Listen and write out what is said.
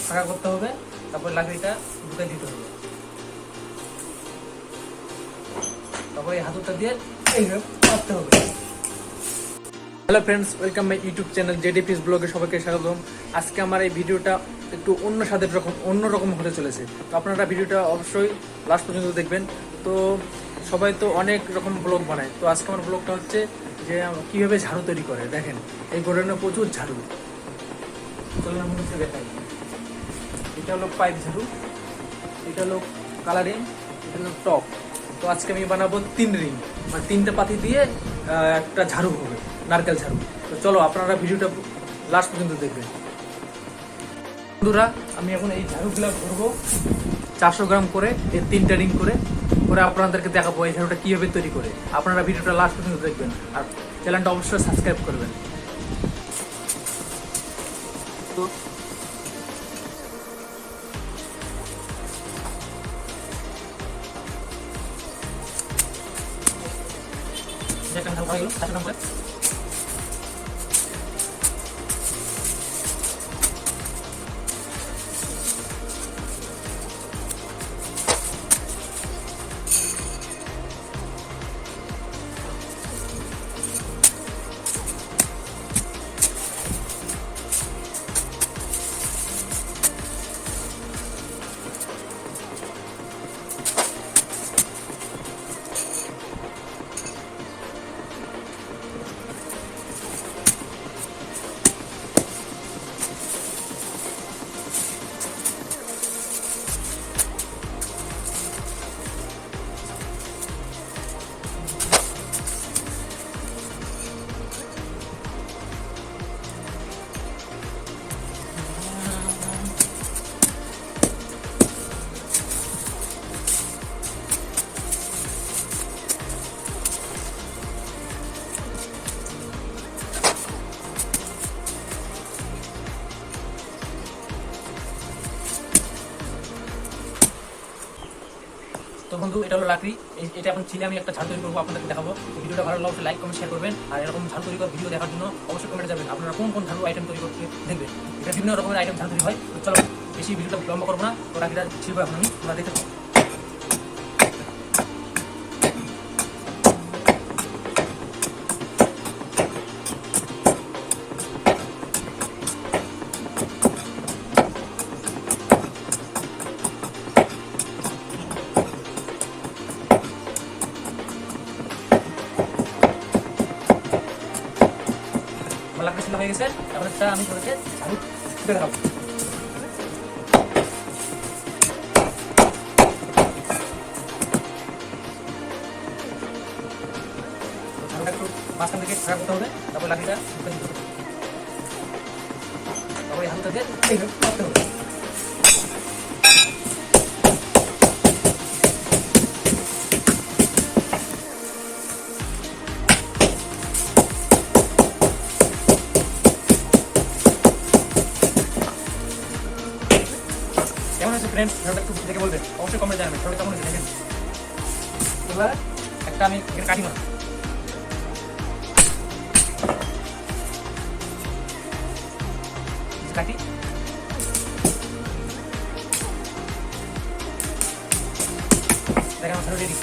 ফাঁকা করতে হবে, তারপর লাকড়িটা ঢুকে দিতে হবে, তারপর এই হাতুড়টা দিয়ে এইভাবে মারতে হবে। Hello friends, welcome my YouTube channel জেডিপিস ব্লগে সবাইকে স্বাগতম। আজকে আমার এই ভিডিওটা একটু অন্যরকম হতে চলেছে, তো আপনারা ভিডিওটা অবশ্যই লাস্ট পর্যন্ত দেখবেন। তো সবাই তো অনেক রকম ব্লগ বানায়, তো আজকে আমার ব্লগটা হচ্ছে যে কীভাবে ঝাড়ু তৈরি করে। দেখেন এই গোডাউনে প্রচুর ঝাড়ু, চলুন আমি হচ্ছে দেখাই। এটা হলো পাইপ ঝাড়ু, এটা হলো কালারিং, এটা হলো টপ। তো আজকে আমি বানাবো 3 রিং, মানে 3টে পাতি দিয়ে একটা ঝাড়ু হবে, নারকেল ঝাড়ু। তো চলো আপনারা ভিডিওটা লাস্ট পর্যন্ত দেখবেন। বন্ধুরা, আমি এখন এই ঝাড়ুগুলো ধরবো 400 গ্রাম করে, এই 3টে রিং করে করে আপনাদেরকে দেখাবো এই ঝাড়ুটা কীভাবে তৈরি করে। আপনারা ভিডিওটা লাস্ট পর্যন্ত দেখবেন আর চ্যানেলটা অবশ্যই সাবস্ক্রাইব করবেন। তো একটা ঝাড়ু হয়ে গেল 400 গ্রাম করে। তো বন্ধু, এটা হলো লাকড়ি, এটা এখন ছিলে আমি একটা ঝাড়ু তৈরি করবো, আপনাদেরকে দেখাবো। ভিডিওটা ভালো লাগলে লাইক কমেন্ট শেয়ার করবেন, আর এরকম ঝাড়ু তৈরি করার ভিডিও দেখার জন্য অবশ্যই কমেন্টে যাবেন আপনারা কোন ঝাড়ু আইটেম তৈরি করতে দেখবেন। এটা বিভিন্ন রকমের আইটেম ঝাড়ু তৈরি হয়। তো চলো বেশি ভিডিওটা লম্বা করবো না, তো লাকড়িটা ছিলবো এখন আমি, তোমরা দেখতে পাবো। লাকড়ি ছিল হয়ে গেছে, তারপরে আমি করেছে ঝাড়ু দেখাবো। ঝাড়ুটা একটু মাঝখান থেকে খারাপ করতে হবে, তারপর লাকড়িটা ঢুকে দিতে হবে, তারপরে হাতটা দিয়ে এইভাবে মারতে হবে। কেমন আছে ফ্রেন্ডস, ঝাড়ুটা একটু দেখে বলবেন, অবশ্যই কমেন্টে জানাবেন ঝাড়ুটা কেমন হয়েছে। দেখেন এবার একটা আমি কাটি মারব, কাটি দেখেন আমার ঝাড়ু রেডি।